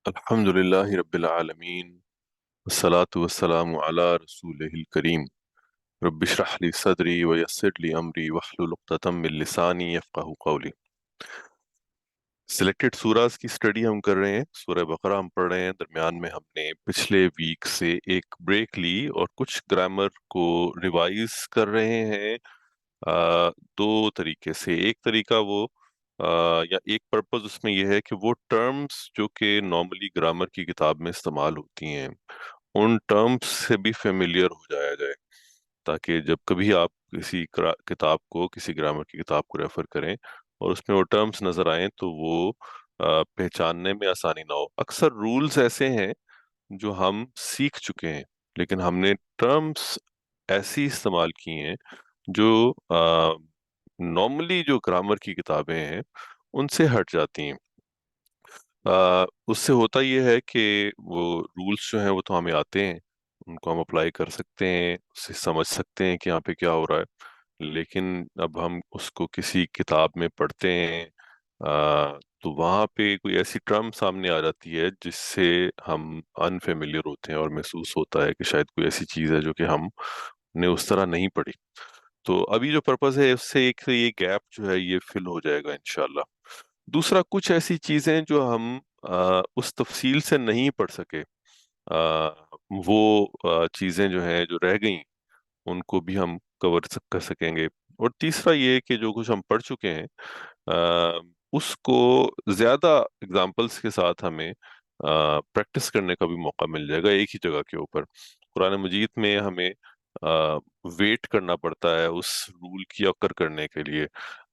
الحمد لله رب العالمين والصلاة والسلام على رسوله الكريم رب اشرح لي صدري ويسر لي أمري واحلل عقدة من لساني يفقه قولي۔ سلیکٹڈ سوراز کی سٹڈی ہم کر رہے ہیں، سورہ بقرہ ہم پڑھ رہے ہیں۔ درمیان میں ہم نے پچھلے ویک سے ایک بریک لی اور کچھ گرامر کو ریوائز کر رہے ہیں دو طریقے سے۔ ایک طریقہ وہ یا ایک پرپز اس میں یہ ہے کہ وہ ٹرمز جو کہ نارملی گرامر کی کتاب میں استعمال ہوتی ہیں ان ٹرمز سے بھی فیملیئر ہو جایا جائے، تاکہ جب کبھی آپ کسی کتاب کو، کسی گرامر کی کتاب کو ریفر کریں اور اس میں وہ ٹرمز نظر آئیں تو وہ پہچاننے میں آسانی نہ ہو۔ اکثر رولز ایسے ہیں جو ہم سیکھ چکے ہیں لیکن ہم نے ٹرمز ایسی استعمال کی ہیں جو نارملی جو گرامر کی کتابیں ہیں ان سے ہٹ جاتی ہیں۔ اس سے ہوتا یہ ہے کہ وہ رولز جو ہیں وہ تو ہمیں آتے ہیں، ان کو ہم اپلائی کر سکتے ہیں، اسے سمجھ سکتے ہیں کہ یہاں پہ کیا ہو رہا ہے، لیکن اب ہم اس کو کسی کتاب میں پڑھتے ہیں تو وہاں پہ کوئی ایسی ٹرم سامنے آ جاتی ہے جس سے ہم انفیملیئر ہوتے ہیں اور محسوس ہوتا ہے کہ شاید کوئی ایسی چیز ہے جو کہ ہم نے اس طرح نہیں پڑھی۔ تو ابھی جو پرپز ہے اس سے ایک یہ گیپ جو ہے یہ فل ہو جائے گا انشاءاللہ۔ دوسرا، کچھ ایسی چیزیں جو ہم اس تفصیل سے نہیں پڑھ سکے، آ، وہ چیزیں جو ہیں جو رہ گئیں ان کو بھی ہم کور کر سکیں گے۔ اور تیسرا یہ کہ جو کچھ ہم پڑھ چکے ہیں اس کو زیادہ اگزامپلس کے ساتھ ہمیں پریکٹس کرنے کا بھی موقع مل جائے گا ایک ہی جگہ کے اوپر۔ قرآن مجید میں ہمیں ویٹ کرنا پڑتا ہے اس رول کی اکر کرنے کے لیے۔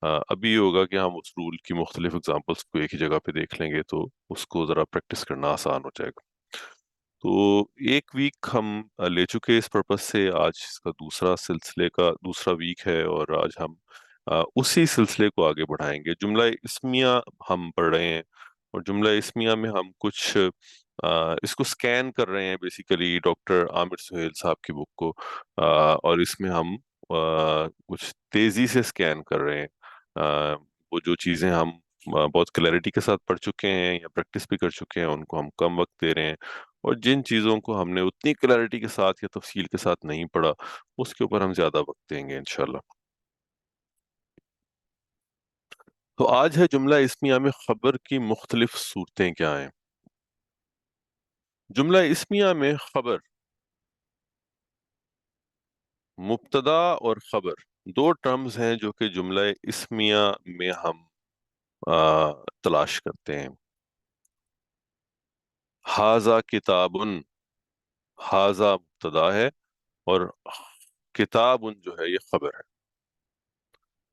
ابھی یہ ہوگا کہ ہم اس رول کی مختلف اگزامپلس کو ایک ہی جگہ پہ دیکھ لیں گے تو اس کو ذرا پریکٹس کرنا آسان ہو جائے گا۔ تو ایک ویک ہم لے چکے اس پرپس سے، آج اس کا دوسرا سلسلے کا دوسرا ویک ہے اور آج ہم اسی سلسلے کو آگے بڑھائیں گے۔ جملہ اسمیہ ہم پڑھ رہے ہیں اور جملہ اسمیہ میں ہم کچھ اس کو سکین کر رہے ہیں بیسیکلی ڈاکٹر عامر سہیل صاحب کی بک کو، اور اس میں ہم کچھ تیزی سے سکین کر رہے ہیں۔ وہ جو چیزیں ہم بہت کلیئرٹی کے ساتھ پڑھ چکے ہیں یا پریکٹس بھی کر چکے ہیں ان کو ہم کم وقت دے رہے ہیں، اور جن چیزوں کو ہم نے اتنی کلیئرٹی کے ساتھ یا تفصیل کے ساتھ نہیں پڑھا اس کے اوپر ہم زیادہ وقت دیں گے انشاءاللہ۔ تو آج ہے جملہ اسمیہ میں خبر کی مختلف صورتیں کیا ہیں۔ جملہ اسمیہ میں خبر، مبتدا اور خبر دو ٹرمز ہیں جو کہ جملہ اسمیہ میں ہم تلاش کرتے ہیں۔ ھذا کتابن، ھذا مبتدا ہے اور کتابن جو ہے یہ خبر ہے۔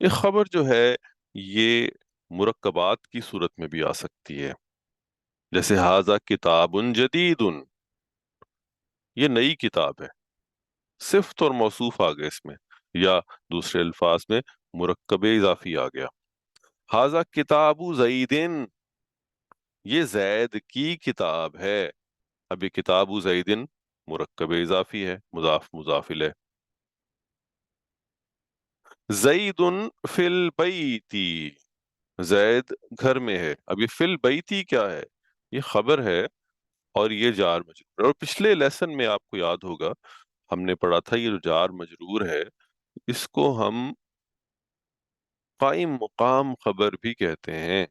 یہ خبر جو ہے یہ مرکبات کی صورت میں بھی آ سکتی ہے، جیسے ھذا کتاب جدید، یہ نئی کتاب ہے، صفت اور موصوف آ گئے اس میں، یا دوسرے الفاظ میں مرکب اضافی آ گیا۔ ھذا کتاب زید، یہ زید کی کتاب ہے۔ اب یہ کتاب زید مرکب اضافی ہے، مضاف مضاف الیہ۔ زید فی البیت، زید گھر میں ہے۔ اب یہ فی البیتی کیا ہے؟ یہ خبر ہے اور یہ جار مجرور ہے۔ اور پچھلے لیسن میں آپ کو یاد ہوگا ہم نے پڑھا تھا یہ جو جار مجرور ہے اس کو ہم قائم مقام خبر بھی کہتے ہیں۔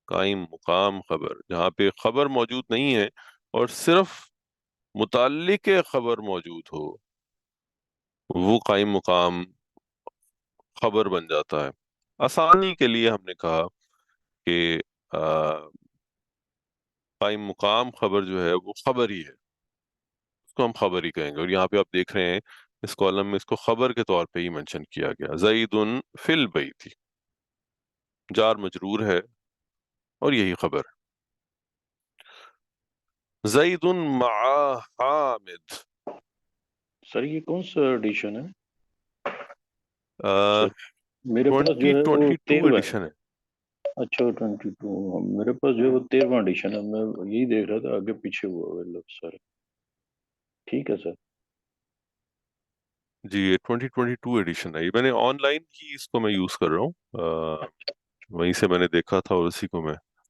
قائم مقام خبر، جہاں پہ خبر موجود نہیں ہے اور صرف متعلق خبر موجود ہو وہ قائم مقام خبر بن جاتا ہے۔ آسانی کے لیے ہم نے کہا کہ قائم مقام خبر جو ہے وہ خبر ہی ہے، اس کو ہم خبر ہی کہیں گے۔ اور یہاں پہ آپ دیکھ رہے ہیں اس کالم میں اس کو خبر کے طور پہ ہی منشن کیا گیا۔ زید فی البیت، جار مجرور ہے اور یہی خبر ہے۔ زید مع حامد، سر یہ کون سا ایڈیشن ہے؟ سر میرے پاس جو ہے وہ 2022 13واں ہے۔ ایڈیشن ہے۔ اچھا 22، میرے پاس جو ہے وہ 13واں ایڈیشن ہے، میں یہی دیکھ رہا تھا آگے پیچھے ہوا ہوا ہے لفظ سارے۔ ٹھیک ہے سر۔ جی یہ 2022 ایڈیشن ہے، یہ میں نے آن لائن ہی اس کو میں یوز کر رہا ہوں، وہیں سے میں نے دیکھا تھا اور اسی کو میں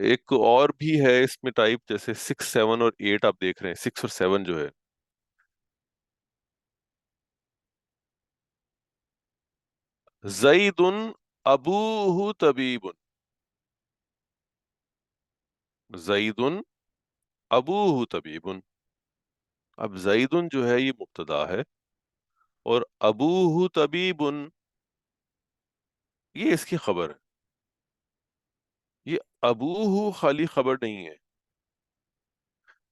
ایک اور بھی ہے اس میں ٹائپ، جیسے 6 7 اور 8 آپ دیکھ رہے ہیں، 6 اور 7 جو ہے، زید ابوہ طبیب، زید ابوہ طبیب. اب زید جو ہے یہ مبتدا ہے، اور ابوہ طبیب یہ اس کی خبر ہے. یہ ابوہ خالی خبر نہیں ہے،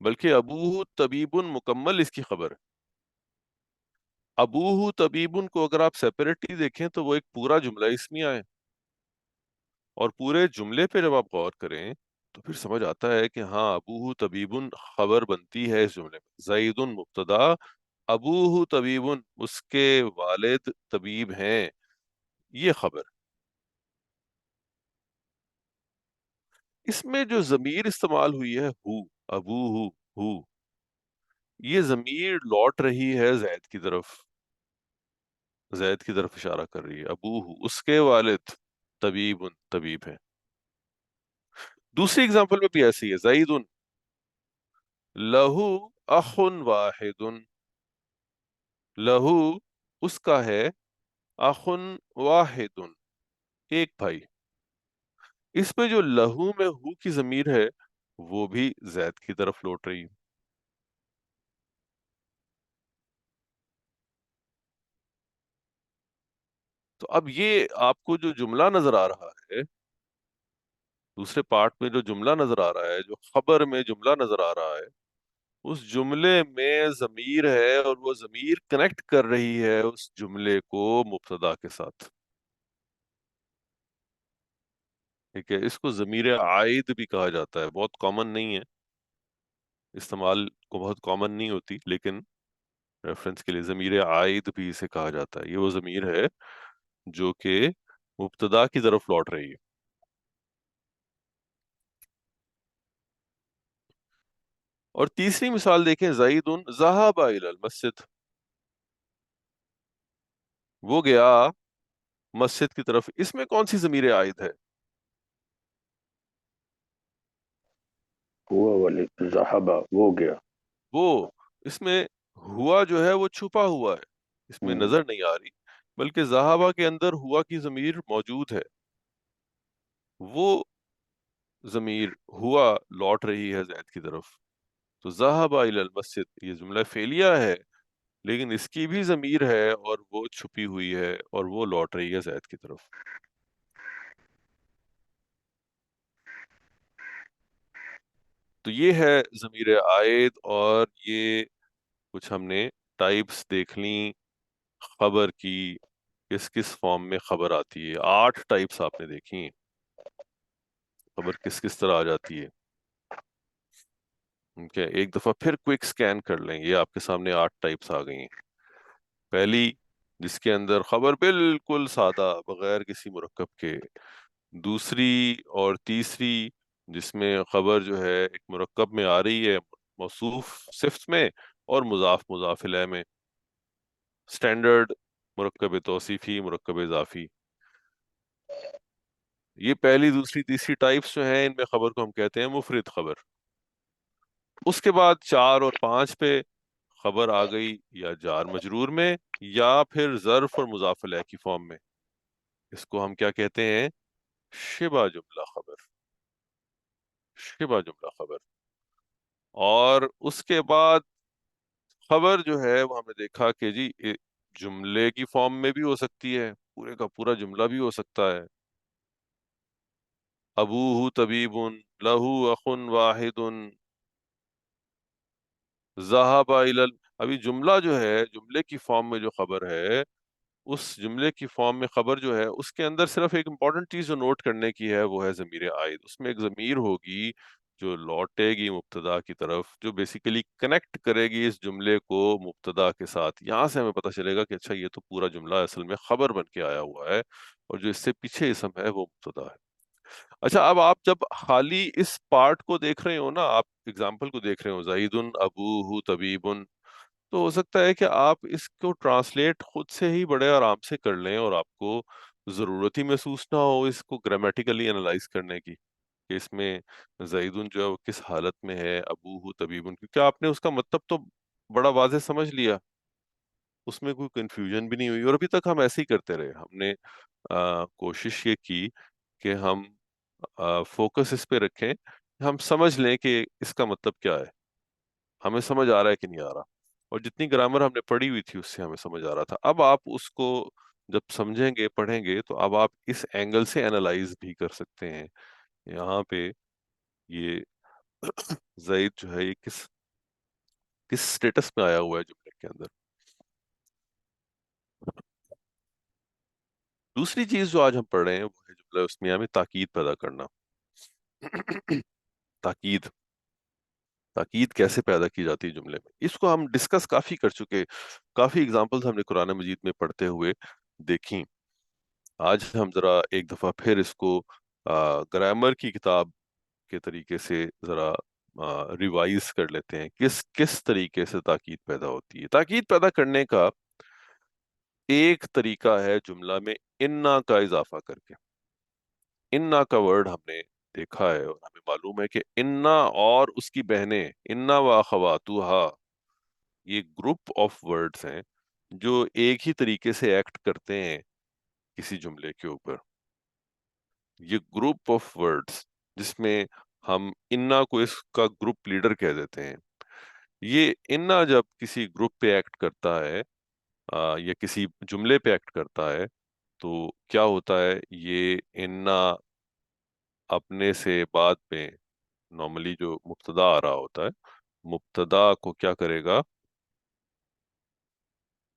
بلکہ ابوہ طبیب مکمل اس کی خبر ہے. ابوہ طبیب کو اگر آپ سیپریٹلی دیکھیں تو وہ ایک پورا جملہ اسمیہ ہے، اور پورے جملے پہ جب آپ غور کریں تو پھر سمجھ آتا ہے کہ ہاں ابوہ طبیب خبر بنتی ہے اس جملے میں. زید مبتدا، ابوہ طبیب اس کے والد طبیب ہیں، یہ خبر. اس میں جو ضمیر استعمال ہوئی ہے ہو، ابوہ، ہو، یہ ضمیر لوٹ رہی ہے زید کی طرف، زید کی طرف اشارہ کر رہی ہے. ابوہ اس کے والد، طبیب طبیب ہے. دوسری اگزامپل میں بھی ایسی ہے، زید لہو اخ واحد، لہو اس کا ہے، اخ واحد ایک بھائی. اس میں جو لہو میں ہو کی ضمیر ہے وہ بھی زید کی طرف لوٹ رہی ہے. تو اب یہ آپ کو جو جملہ نظر آ رہا ہے، دوسرے پارٹ میں جو جملہ نظر آ رہا ہے، جو خبر میں جملہ نظر آ رہا ہے، اس جملے میں ضمیر ہے، اور وہ ضمیر کنیکٹ کر رہی ہے اس جملے کو مبتدا کے ساتھ. ٹھیک ہے، اس کو ضمیر عائد بھی کہا جاتا ہے. بہت کامن نہیں ہے، استعمال کو بہت کامن نہیں ہوتی، لیکن ریفرنس کے لیے ضمیر عائد بھی اسے کہا جاتا ہے. یہ وہ ضمیر ہے جو کہ مبتدا کی طرف لوٹ رہی ہے. اور تیسری مثال دیکھیں، زید ذهب الى المسجد، وہ گیا مسجد کی طرف. اس میں کون سی ضمیر عائد ہے؟ ہوا والے ذہبہ وہ گیا. وہ، اس میں ہوا جو ہے وہ چھپا ہوا ہے، اس میں ہوں، نظر نہیں آ رہی، بلکہ ذہبہ کے اندر ہوا کی ضمیر موجود ہے. وہ ضمیر ہوا لوٹ رہی ہے زید کی طرف. تو ذهب الى المسجد یہ جملہ فعلیہ ہے، لیکن اس کی بھی ضمیر ہے اور وہ چھپی ہوئی ہے، اور وہ لوٹ رہی ہے زید کی طرف. تو یہ ہے ضمیر عائد. اور یہ کچھ ہم نے ٹائپس دیکھ لیں خبر کی، کس کس فارم میں خبر آتی ہے. 8 ٹائپس آپ نے دیکھی ہیں، خبر کس کس طرح آ جاتی ہے. ٹھیک ہے، ایک دفعہ پھر کوئک سکین کر لیں. یہ آپ کے سامنے 8 ٹائپس آ گئی ہیں. پہلی، جس کے اندر خبر بالکل سادہ بغیر کسی مرکب کے. دوسری اور تیسری، جس میں خبر جو ہے ایک مرکب میں آ رہی ہے، موصوف صفت میں اور مضاف مضاف الیہ میں. سٹینڈرڈ، مرکب توصیفی، مرکب اضافی. یہ پہلی، دوسری، تیسری ٹائپس جو ہیں، ان میں خبر کو ہم کہتے ہیں مفرد خبر. اس کے بعد 4 اور 5 پہ خبر آ گئی یا جار مجرور میں، یا پھر ظرف اور مضاف الیہ کی فارم میں. اس کو ہم کیا کہتے ہیں؟ شبہ جملہ خبر، شبہ جملہ خبر. اور اس کے بعد خبر جو ہے وہ ہم نے دیکھا کہ جی جملے کی فارم میں بھی ہو سکتی ہے، پورے کا پورا جملہ بھی ہو سکتا ہے. ابوہ طبیب، لہو اخ واحد، ذهب الى ابھی جملہ جو ہے، جملے کی فارم میں جو خبر ہے، اس جملے کی فارم میں خبر جو ہے، اس کے اندر صرف ایک امپورٹنٹ چیز جو نوٹ کرنے کی ہے وہ ہے ضمیر عائد. اس میں ایک ضمیر ہوگی جو لوٹے گی مبتدا کی طرف، جو بیسیکلی کنیکٹ کرے گی اس جملے کو مبتدا کے ساتھ. یہاں سے ہمیں پتہ چلے گا کہ اچھا یہ تو پورا جملہ اصل میں خبر بن کے آیا ہوا ہے، اور جو اس سے پیچھے اسم ہے وہ مبتدا ہے. اچھا، اب آپ جب خالی اس پارٹ کو دیکھ رہے ہو نا، آپ اگزامپل کو دیکھ رہے ہو، زید ابوہ طبیب، تو ہو سکتا ہے کہ آپ اس کو ٹرانسلیٹ خود سے ہی بڑے آرام سے کر لیں، اور آپ کو ضرورت ہی محسوس نہ ہو اس کو گرامیٹیکلی انالائز کرنے کی. کہ اس میں زیدن جو ہے وہ کس حالت میں ہے، ابوہ طبیبن، کیونکہ آپ نے اس کا مطلب تو بڑا واضح سمجھ لیا، اس میں کوئی کنفیوژن بھی نہیں ہوئی، اور ابھی تک ہم ایسے ہی کرتے رہے. ہم نے کوشش یہ کی کہ ہم فوکس اس پہ رکھیں، ہم سمجھ لیں کہ اس کا مطلب کیا ہے، ہمیں سمجھ آ رہا ہے کہ نہیں آ رہا. اور جتنی گرامر ہم نے پڑھی ہوئی تھی اس سے ہمیں سمجھ آ رہا تھا. اب آپ اس کو جب سمجھیں گے پڑھیں گے تو اب آپ اس اینگل سے انالائز بھی کر سکتے ہیں. یہاں پہ یہ زید جو ہے یہ کس کس سٹیٹس میں آیا ہوا ہے جملے کے اندر. دوسری چیز جو آج ہم پڑھ رہے ہیں وہ ہے جملہ اسمیہ میں تاکید پیدا کرنا. تاکید تاکید کیسے پیدا کی جاتی ہے جملے میں، اس کو ہم ڈسکس کافی کر چکے، کافی اگزامپلز ہم نے قرآن مجید میں پڑھتے ہوئے دیکھیں. آج ہم ذرا ایک دفعہ پھر اس کو گرامر کی کتاب کے طریقے سے ذرا ریوائز کر لیتے ہیں، کس کس طریقے سے تاکید پیدا ہوتی ہے. تاکید پیدا کرنے کا ایک طریقہ ہے جملہ میں انا کا اضافہ کر کے. انا کا ورڈ ہم نے دیکھا ہے اور ہمیں معلوم ہے کہ انا اور اس کی بہنیں انا و اخواتها یہ گروپ آف ورڈز ہیں جو ایک ہی طریقے سے ایکٹ کرتے ہیں کسی جملے کے اوپر. یہ گروپ آف ورڈز جس میں ہم انا کو اس کا گروپ لیڈر کہہ دیتے ہیں، یہ انا جب کسی گروپ پہ ایکٹ کرتا ہے یا کسی جملے پہ ایکٹ کرتا ہے تو کیا ہوتا ہے، یہ انا اپنے سے بعد میں نارملی جو مبتدا آ رہا ہوتا ہے، مبتدا کو کیا کرے گا،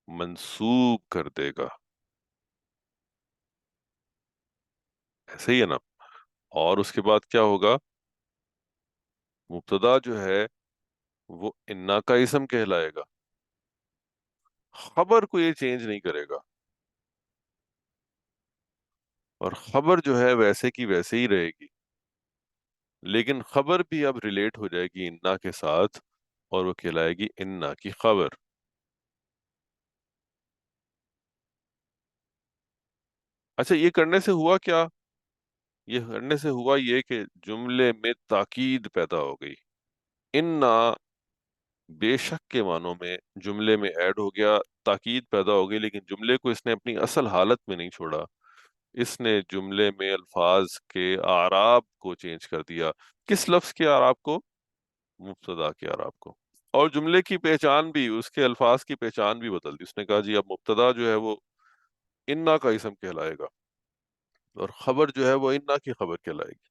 منسوب کر دے گا. ایسے ہی ہے نا. اور اس کے بعد کیا ہوگا، مبتدا جو ہے وہ انا کا اسم کہلائے گا، خبر کو یہ چینج نہیں کرے گا، اور خبر جو ہے ویسے کی ویسے ہی رہے گی، لیکن خبر بھی اب ریلیٹ ہو جائے گی انا کے ساتھ اور وہ کہلائے گی انا کی خبر. اچھا، یہ کرنے سے ہوا کیا، یہ کرنے سے ہوا یہ کہ جملے میں تاکید پیدا ہو گئی. انا بے شک کے معنوں میں جملے میں ایڈ ہو گیا، تاکید پیدا ہو گئی، لیکن جملے کو اس نے اپنی اصل حالت میں نہیں چھوڑا، اس نے جملے میں الفاظ کے اعراب کو چینج کر دیا. کس لفظ کے اعراب کو، مبتدا کے اعراب کو. اور جملے کی پہچان بھی، اس کے الفاظ کی پہچان بھی بدل دی. اس نے کہا جی اب مبتدا جو ہے وہ انا کا اسم کہلائے گا اور خبر جو ہے وہ انا کی خبر کہلائے گی.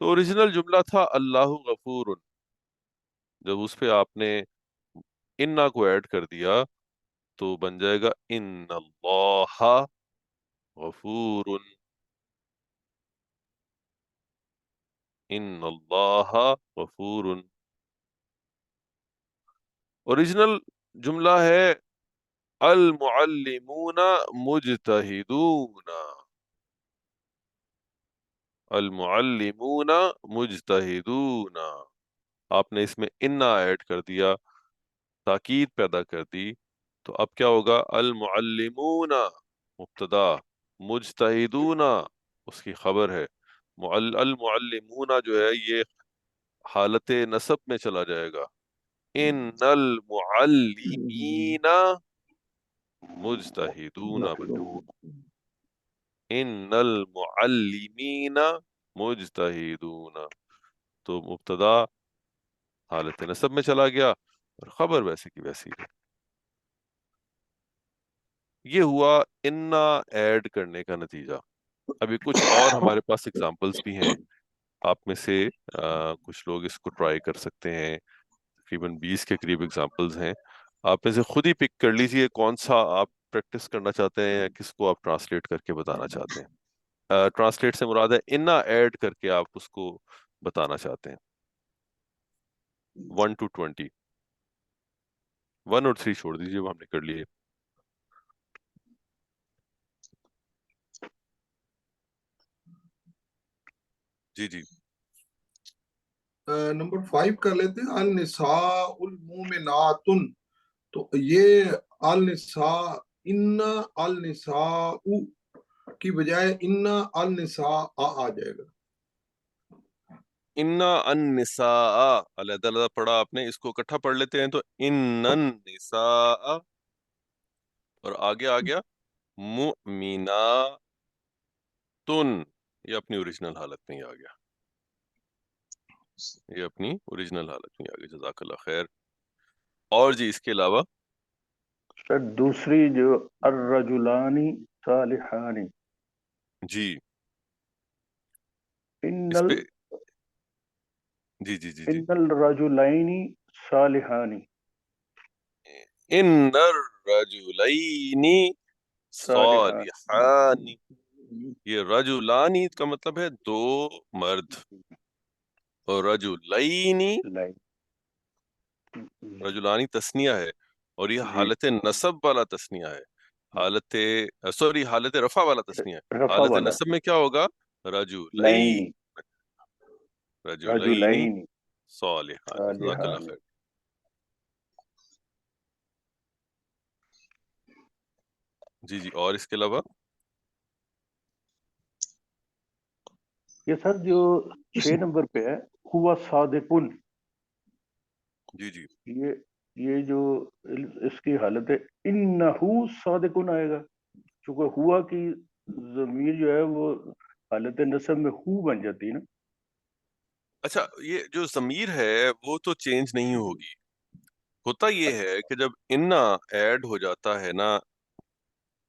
تو اوریجنل جملہ تھا اللہ غفور، جب اس پہ آپ نے انا کو ایڈ کر دیا تو بن جائے گا ان اللہ غفور، ان اللہ غفور. اوریجنل جملہ ہے المعلمون مجتہدون، المعلمون مجتہدون. آپ نے اس میں انا ایڈ کر دیا، تاکید پیدا کر دی، تو اب کیا ہوگا، المعلمون مبتدا، مجتہدون اس کی خبر ہے. المعلمون جو ہے یہ حالت نصب میں چلا جائے گا، ان المعلمین مجتہدون بن جائے، ان المعلمین مجتہدون. تو مبتدا حالت نصب میں چلا گیا اور خبر ویسے کی ویسی رہی. یہ ہوا انا ایڈ کرنے کا نتیجہ. ابھی کچھ اور ہمارے پاس اگزامپلس بھی ہیں، آپ میں سے کچھ لوگ اس کو ٹرائی کر سکتے ہیں. تقریباً 20 کے قریب اگزامپلز ہیں، آپ میں سے خود ہی پک کر لیجئے کون سا آپ پریکٹس کرنا چاہتے ہیں یا کس کو آپ ٹرانسلیٹ کر کے بتانا چاہتے ہیں. ٹرانسلیٹ سے مراد ہے انا ایڈ کر کے آپ اس کو بتانا چاہتے ہیں. 1 to 20، 1 اور 3 چھوڑ دیجئے، وہ ہم نے کر لیے. جی جی. نمبر 5 کر لیتے ہیں، النساء المومنات. تو یہ النساء، ان النساء کی بجائے ان النساء آ جائے گا. انا النساء علیحدہ علیحدہ پڑھا آپ نے، اس کو اکٹھا پڑھ لیتے ہیں تو ان النساء، اور آگے آ گیا مؤمناتن، یہ اپنی اوریجنل حالت میں ہی آ گیا، یہ اپنی اوریجنل حالت میں آ گیا، جزاک اللہ خیر۔ اور جی اس کے علاوہ سر دوسری جو الرجلانی صالحانی، جی ان اس ال پہ جی جی جی جی ان الرجلین صالحانی ان الرجلین صالحان، صالحان، یہ رجلانی کا مطلب ہے دو مرد، اور رجلین، لائن رجلانی تثنیہ ہے، اور یہ جی حالت نصب والا تثنیہ ہے، حالت سوری حالت رفع والا تثنیہ ہے، رفع حالت والا نصب میں کیا ہوگا؟ رجلین، لائنی رجلین رجلین صالحان، جزاک اللہ صالحان۔ خیر۔ جی جی اور اس کے علاوہ یہ سر جو 6 نمبر پہ ہے ہوا صادقن، جی جی یہ جو اس کی حالت ہے انہو صادقن آئے گا، چونکہ ہوا کی ضمیر جو ہے وہ حالت نصب میں ہو بن جاتی ہے نا۔ اچھا، یہ جو ضمیر ہے وہ تو چینج نہیں ہوگی، ہوتا یہ ہے کہ جب انا ایڈ ہو جاتا ہے نا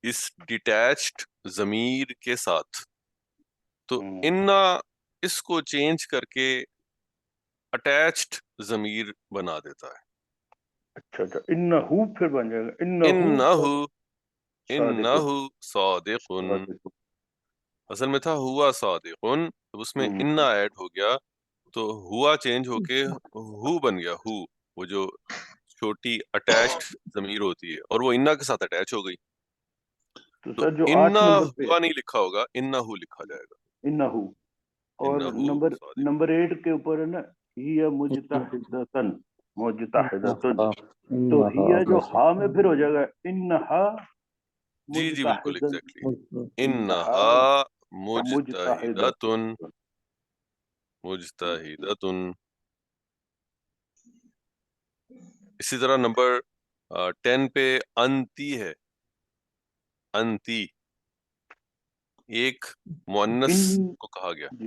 اس ڈیٹیچڈ ضمیر کے ساتھ، تو انا اس کو چینج کر کے اٹیچڈ ضمیر بنا دیتا ہے، اچھا اچھا، انہو پھر بن جائے گا انہو انہو، صادقن انہو صادقن، صادقن۔ اصل میں تھا ہوا صادقن، تو اس میں انا ایڈ ہو گیا تو ہوا چینج ہو کے ہو بن گیا، ہو، وہ جو چھوٹی اٹیچڈ ضمیر ہوتی ہے اور وہ انا کے ساتھ اٹیچ ہو گئی، تو تو سر جو 8 انا نمبر پہ ہوا نہیں لکھا ہوگا، انہو لکھا جائے گا، انہو، اور انہو صادق۔ نمبر 8 کے اوپر ہے نا ہی مجتہدتن، مجتہدتن، تو ہی جو ہا میں پھر ہو جائے گا انہا جی جی بالکل مجتہدن، ایگزیکٹلی، انہا انہا مجتہدتن۔ مجتہدتن، مجتہدتن۔ اسی طرح نمبر 10 پہ انتی ہے، انتی ایک مؤنث ان کو کہا گیا، جی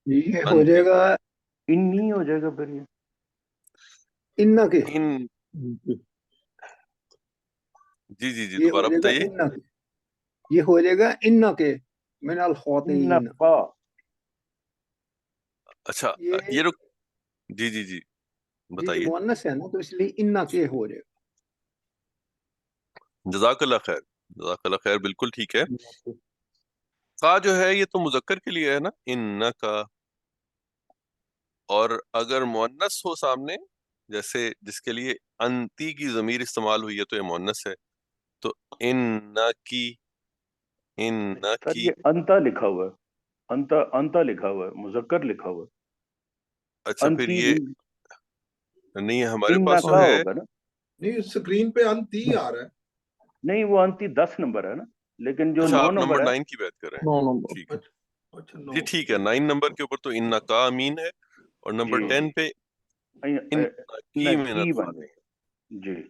یہ ہو انتی، جائے گا انی ہو جائے گا پھر یہ انا کے، ان جی جی جی یہ ہو دوبارہ جائے گا بتائیے۔ انا کے، یہ ہو جائے گا انا کے من الخاطئین، انفا، اچھا یہ یہ رک، جی جی جی یہ بتائیے، مؤنث ہے نا تو اس لیے انا کے ہو جائے جزاک اللہ خیر، جزاک اللہ خیر، بالکل ٹھیک ہے۔ گا۔ کا جو ہے یہ تو مذکر کے لیے ہے نا، ان کا، اور اگر مؤنث ہو سامنے، جیسے جس کے لیے انتی کی ضمیر استعمال ہوئی ہے تو یہ مؤنث ہے، تو ان کی، ان سر کی، یہ انتا لکھا ہوا ہے، انتا لکھا ہوا ہے، مذکر لکھا ہوا ہے، اچھا پھر انتی یہ نہیں ہے ہمارے ان پاس تو کا ہے، ہوگا نا، نہیں اسکرین پہ انتی آ رہا ہے۔ نہیں وہ انتی 10 نمبر ہے نا، لیکن جو اچھا 9 آپ نمبر نمبر ہے 9 کی بات کر رہے ہیں، 9 نمبر ٹھیک ہے، اچھا اچھا جی 9 ٹھیک ہے، 9 نمبر کے اوپر تو ان کا امین ہے، اور نمبر جی 10 پہ ان کی من نکی بن الخاطئین، جائے جی۔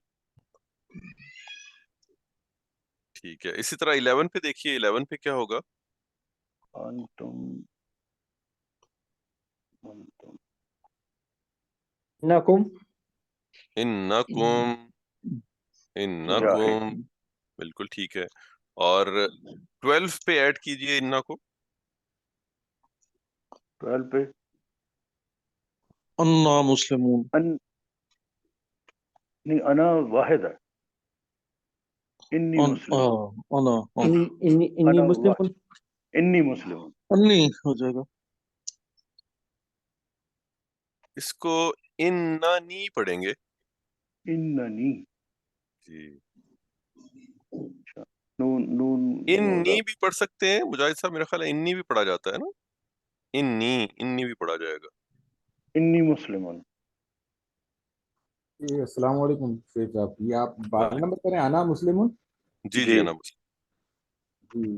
ٹھیک ہے۔ اسی طرح 11 پہ دیکھیے، 11 پہ کیا ہوگا؟ انتم انتم انکم انکم، انکم، جاہد، بالکل ٹھیک ہے، اور 12 پہ ایڈ کیجئے انا کو، 12 پہ انا مسلمون، نہیں انا واحد ہے، انی مسلم، انا انی انا مسلمون، انی مسلم، انی ہو جائے گا، اس کو انانی پڑھیں گے، اننی، جی اچھا، نون نون وہ ہوگا، انی بھی پڑھ سکتے ہیں مجاہد صاحب، میرا خیال ہے انی بھی پڑھا جاتا ہے نا، انی بھی پڑھا جائے گا، انی مسلمون، جی السلام علیکم شیخ صاحب، یہ آپ 12 وعلیکم، نمبر کریں انا مسلم ہوں؟ جی جی جی انا مسلم، جی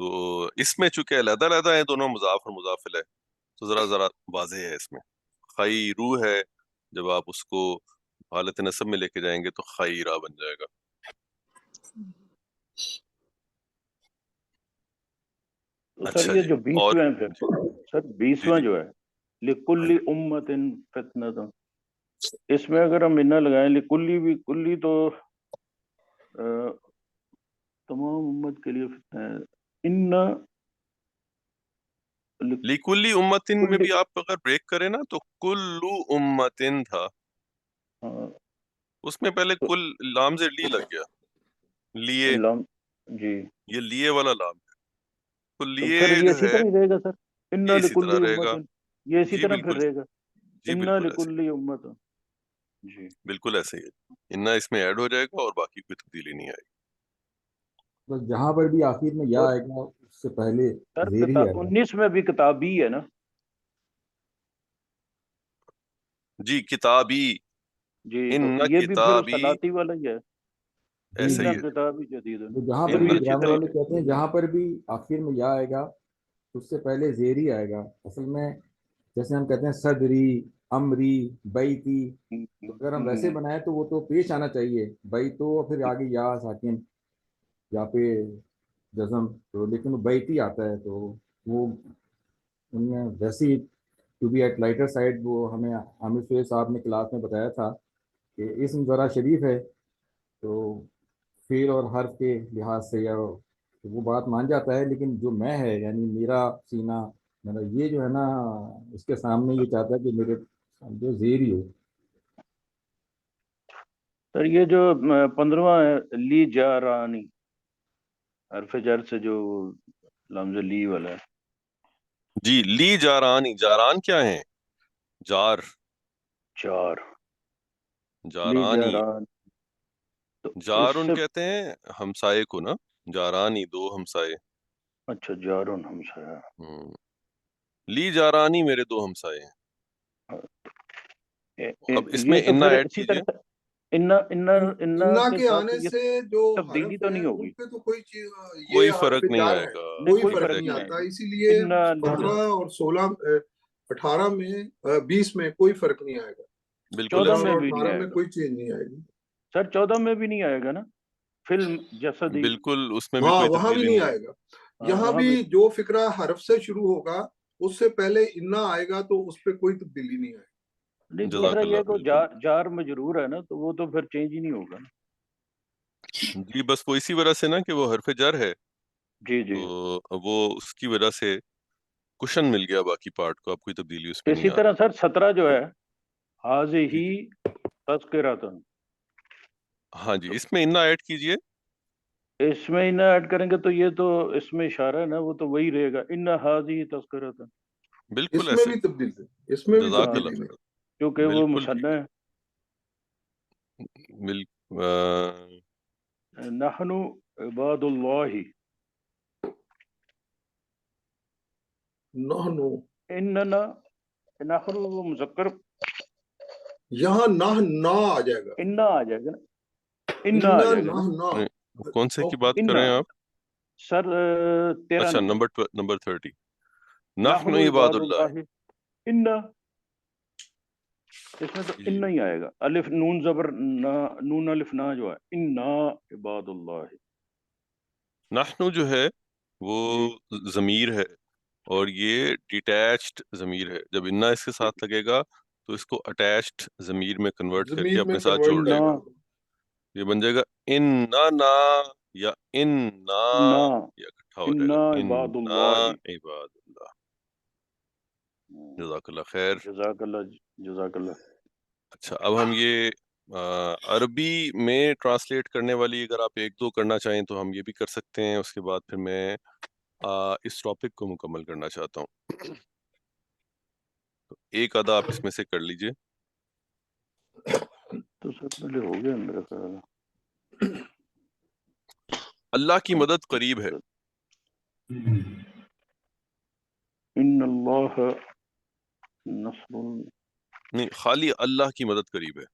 تو اس میں چونکہ علیحدہ علیحدہ ہیں دونوں، مضاف اور مضاف الیہ، تو ذرا واضح ہے اس میں. خیرو ہے، جب آپ اس کو حالت نصب میں لے کے جائیں گے تو خیرہ بن جائے گا. تو سر اچھا یہ جی. جو اور 20واں پھر سر جی 20واں جی جو ہے لکل امت فتنۃ، اس میں اگر ہم انا لگائیں لکلی بھی، کلی تو تمام امت کے لیے فتنہ ہے. انا لکلی امتن میں لکل، بھی آپ اگر بریک کریں نا تو کلو امتن تھا، اس میں پہلے کل لام سے لی لگ گیا، لیے، لام جی، یہ لیے والا لام ہے. تو تو لیے پھر یہ جو اسی ہے طرح ہی رہے گا سر، انا یہ اسی طرح لکلی رہے امت، گا. یہ اسی جی طرح پھر بالکل، رہے گا جی انا بالکل ایسے لکلی امت. جی بالکل ایسے ہی ہے. انا اس میں ایڈ ہو جائے گا اور باقی کوئی تبدیلی نہیں آئے گی. بس جہاں پر بھی آخر میں یا اور آئے گا اس سے پہلے سر زیر ہی آئے گا. 19 میں بھی کتابی ہے نا. جی کتابی، جی تو ان یہ بھی پھر کتابی صلاتی والا ہی ہے، جی ایسا ان ہی جی. ہے. کتابی جدید، تو جہاں یہ پر ان بھی بھی اسی گرامر طرح والے ہی کہتے ہیں جہاں پر بھی آخر میں یا آئے گا اس سے پہلے زیر ہی آئے گا. اصل میں جیسے ہم کہتے ہیں صدری، امری، بیتی، تو اگر ہم ویسے ہے. بنائیں تو وہ تو پیش آنا چاہیے بئی، تو پھر آگے یا ساکن یا پہ جزم، تو لیکن وہ بیتی آتا ہے تو وہ ان میں ویسی to be at lighter side. وہ ہمیں عامر سہیل صاحب نے کلاس میں بتایا تھا کہ اسم ذرا شریف ہے تو فعل اور حرف کے لحاظ سے یا وہ بات مان جاتا ہے، لیکن جو میں ہے یعنی میرا سینہ، میرا یہ جو ہے نا اس کے سامنے یہ چاہتا ہے کہ میرے جو زیر ہی ہو. سر یہ جو 15واں ہے لی جارانی، حرف جر سے جو لفظ لی والا ہے. جی لی جارانی، جاران کیا ہیں؟ جار، چار، لی جارانی. جاران، تو اس جارن سے کہتے ہیں ہمسائے کو نا، جارانی دو ہمسائے. اچھا جارون ہمسایہ. ہم، لی جارانی میرے دو ہمسائے ہیں. اب اس یہ میں تو انا پھر ایڈ اسی کیجئے. طرح انا انا کے کے ساتھ آنے یہ سے جو تبدیلی حرف تو ہیں نہیں ان ہوگی. پہ تو کوئی چیز، کوئی یہ حرف فرق نہیں جار آئے ہے، گا. نہیں کوئی کوئی فرق فرق نہیں نہیں آئے آتا. گا. اسی لیے انا 15 اور 16 18 میں 20 میں کوئی فرق نہیں آئے گا. بالکل 14 15 ایسے میں اور بھی نہیں 18 آئے میں گا کوئی چینج نہیں آئے گی. سر، 14 میں بھی نہیں آئے گا نا، فلم جسدی. بالکل اس میں بھی ہاں کوئی وہاں بھی تبدیلی نہیں نہیں. آئے گا. ہاں یہاں وہاں بھی پہ جو فقرہ حرف سے شروع ہوگا اس سے پہلے انا آئے گا تو اس پہ کوئی تبدیلی نہیں آئے نہیں. دوسرا جزاک یہ اللہ ہے کہ بالکل. جار مجرور ہے نا، تو وہ تو پھر چینج ہی نہیں ہوگا نا. جی بس وہ اسی وجہ سے نا کہ وہ حرف جر ہے جی جی. تو وہ اس کی وجہ سے کشن مل گیا باقی پارٹ کو، اب کوئی تبدیلی اس میں نہیں اسی آ طرح رہی. سر 17 جو ہے حاضی جی ہی جی. تذکراتن، ہاں جی تو اس میں انا ایڈ کیجئے. اس میں انا ایڈ کریں گے تو یہ تو اس میں اشارہ ہے نا، وہ تو وہی رہے گا انا حاضی تذکراتن. گا. بالکل اس میں ایسے. بھی تبدیلی، اس میں بھی جزاک ہاں اللہ تبدیلی نہیں. خیر. کیونکہ وہ بالکل ٹھیک مثنیٰ ہے. ہے. نحن عباد اللہ، نحنو، اننا، نحن وہ مذکر، یہاں نہ آ جائے گا. انا آ جائے گا نا، انا آ انا جائے گا نا. نہ کون سے کی بات کر انا رہے ہیں آپ؟ سر 13 اچھا نمبر، نمبر 30. نحن نحن عباد عباد اللہ. اللہ، انا، اس میں تو جی انا ہی آئے گا. الف نون زبر نون الف نا جو ہے انا عباد اللہ. نحن جو ہے وہ جی ضمیر ہے اور یہ ڈیٹیچڈ ضمیر ہے. جب انا اس کے ساتھ لگے گا تو اس کو اٹیچڈ ضمیر میں کنورٹ کر کے زمین میں اپنے ساتھ جوڑ کنورٹ لے انا گا. کرے گا. یہ بن جائے گا اننا، یا اننا، انا یہ اکٹھا ہو جائے گا انا عباد اننا اللہ. عباد اللہ. جزاک اللہ خیر. جزاک اللہ، جزاک اللہ. اچھا اب ہم یہ عربی میں ٹرانسلیٹ کرنے والی اگر آپ ایک دو کرنا چاہیں تو ہم یہ بھی کر سکتے ہیں. اس کے بعد پھر میں اس ٹاپک کو مکمل کرنا چاہتا ہوں. ایک آدھا آپ اس میں سے کر لیجئے. تو سر پہلے ہو گیا میرا خیال ہے. اللہ کی مدد قریب ہے. ان اللہ نصر، نہیں خالی اللہ کی مدد قریب ہے،